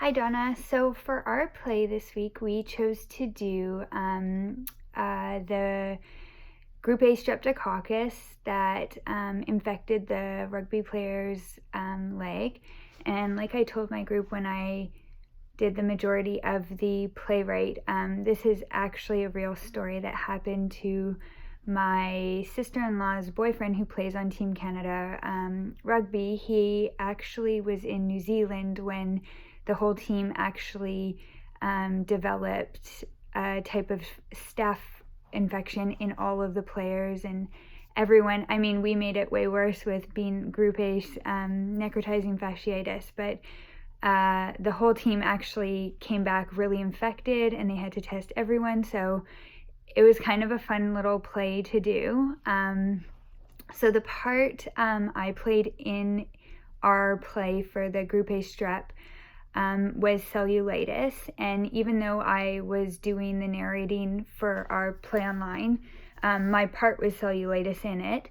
Hi Donna. So for our play this week, we chose to do the Group A streptococcus that infected the rugby player's leg. And like I told my group when I did the majority of the playwright, this is actually a real story that happened to my sister-in-law's boyfriend who plays on Team Canada rugby. He actually was in New Zealand when the whole team actually developed a type of staph infection in all of the players and everyone. I mean, we made it way worse with being Group A necrotizing fasciitis, but the whole team actually came back really infected and they had to test everyone. So it was kind of a fun little play to do. So the part I played in our play for the Group A strep was cellulitis, and even though I was doing the narrating for our play online, my part was cellulitis in it.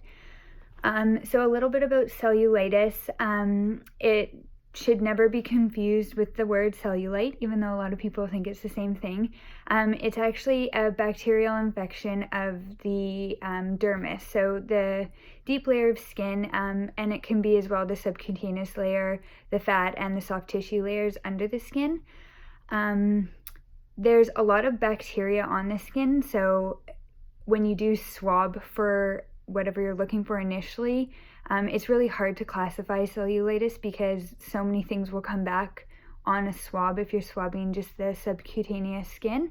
So a little bit about cellulitis. It should never be confused with the word cellulite, even though a lot of people think it's the same thing. It's actually a bacterial infection of the dermis, so the deep layer of skin, and it can be as well the subcutaneous layer, the fat, and the soft tissue layers under the skin. There's a lot of bacteria on the skin, so when you do swab for whatever you're looking for initially, it's really hard to classify cellulitis because so many things will come back on a swab if you're swabbing just the subcutaneous skin.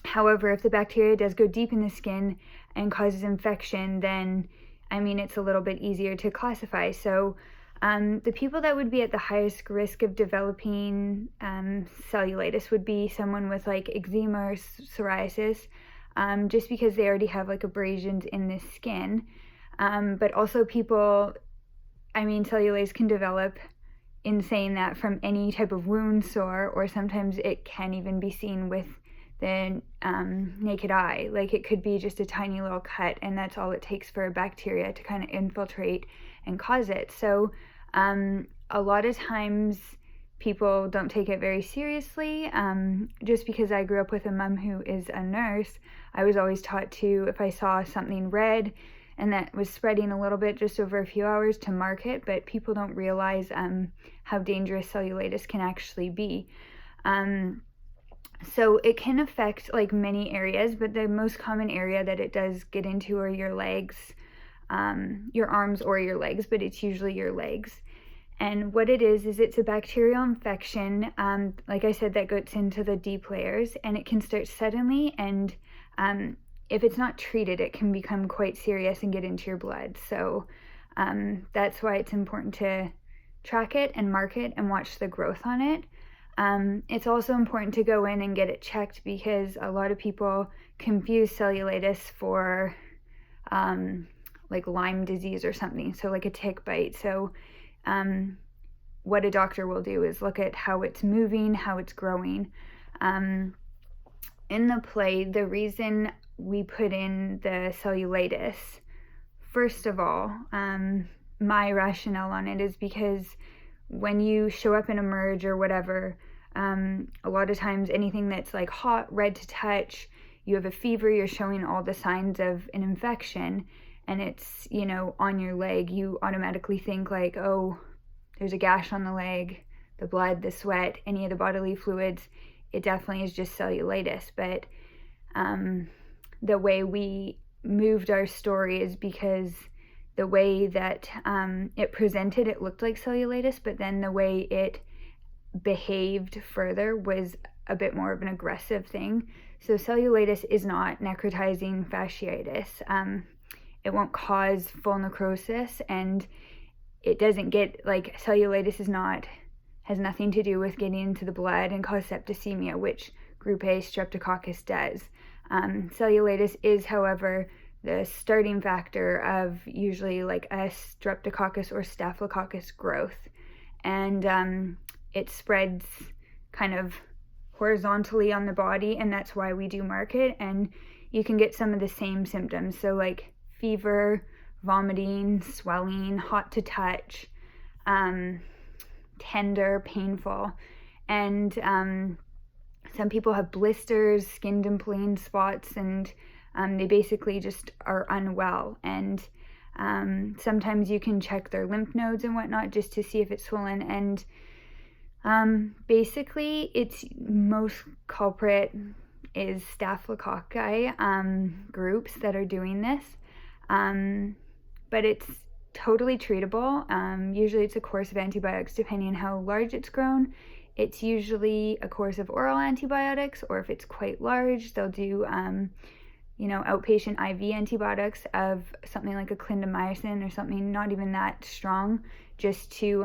However, if the bacteria does go deep in the skin and causes infection, then, I mean, it's a little bit easier to classify. So the people that would be at the highest risk of developing cellulitis would be someone with like eczema or psoriasis, just because they already have like abrasions in the skin. But also people, I mean, cellulitis can develop in saying that from any type of wound sore, or sometimes it can even be seen with the naked eye. Like it could be just a tiny little cut, and that's all it takes for a bacteria to kind of infiltrate and cause it. So a lot of times people don't take it very seriously. Just because I grew up with a mom who is a nurse, I was always taught to, if I saw something red and that was spreading a little bit just over a few hours, to mark it, but people don't realize how dangerous cellulitis can actually be. So it can affect like many areas, but the most common area that it does get into are your legs, your arms or your legs, but it's usually your legs. And what it is it's a bacterial infection, like I said, that gets into the deep layers, and it can start suddenly, and if it's not treated, it can become quite serious and get into your blood. So that's why it's important to track it and mark it and watch the growth on it. It's also important to go in and get it checked, because a lot of people confuse cellulitis for like Lyme disease or something, so like a tick bite. So what a doctor will do is look at how it's moving, how it's growing. In the play, the reason we put in the cellulitis, first of all, my rationale on it is because when you show up in a merge or whatever, a lot of times anything that's like hot, red to touch, you have a fever, you're showing all the signs of an infection, and it's, you know, on your leg, you automatically think like, oh, there's a gash on the leg, the blood, the sweat, any of the bodily fluids. It definitely is just cellulitis. But the way we moved our story is because the way that it presented, it looked like cellulitis, but then the way it behaved further was a bit more of an aggressive thing. So cellulitis is not necrotizing fasciitis. It won't cause full necrosis, and it doesn't get, like, cellulitis has nothing to do with getting into the blood and cause septicemia, which Group A streptococcus does. Cellulitis is, however, the starting factor of usually like a streptococcus or staphylococcus growth, and it spreads kind of horizontally on the body, and that's why we do mark it. And you can get some of the same symptoms, so like fever, vomiting, swelling, hot to touch, tender, painful. And some people have blisters, skin dimpling spots, and they basically just are unwell. And sometimes you can check their lymph nodes and whatnot just to see if it's swollen. And basically, its most culprit is staphylococci groups that are doing this. But it's totally treatable. Usually it's a course of antibiotics depending on how large it's grown. It's usually a course of oral antibiotics, or if it's quite large, they'll do outpatient IV antibiotics of something like a clindamycin or something not even that strong, just to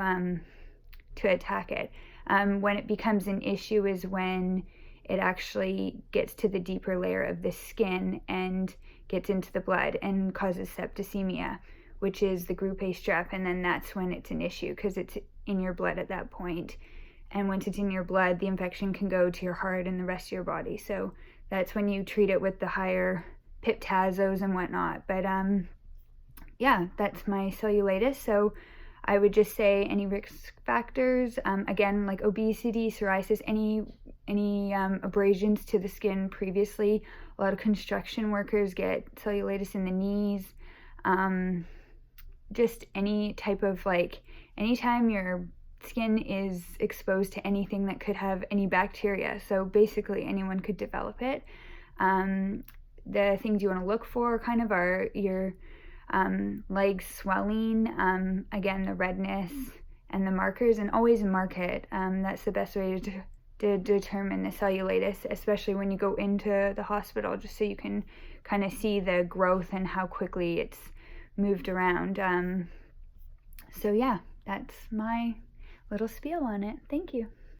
attack it. When it becomes an issue is when it actually gets to the deeper layer of the skin and gets into the blood and causes septicemia, which is the group A strep, and then that's when it's an issue because it's in your blood at that point. And once it's in your blood, the infection can go to your heart and the rest of your body. So that's when you treat it with the higher piptazos and whatnot. But yeah, that's my cellulitis. So I would just say any risk factors, again, like obesity, psoriasis, any abrasions to the skin previously. A lot of construction workers get cellulitis in the knees. Just any type of anytime your skin is exposed to anything that could have any bacteria. So basically anyone could develop it. The things you want to look for kind of are your legs swelling, again, the redness and the markers, and always mark it. That's the best way to determine the cellulitis, especially when you go into the hospital, just so you can kind of see the growth and how quickly it's moved around. So yeah, that's my little spiel on it. Thank you.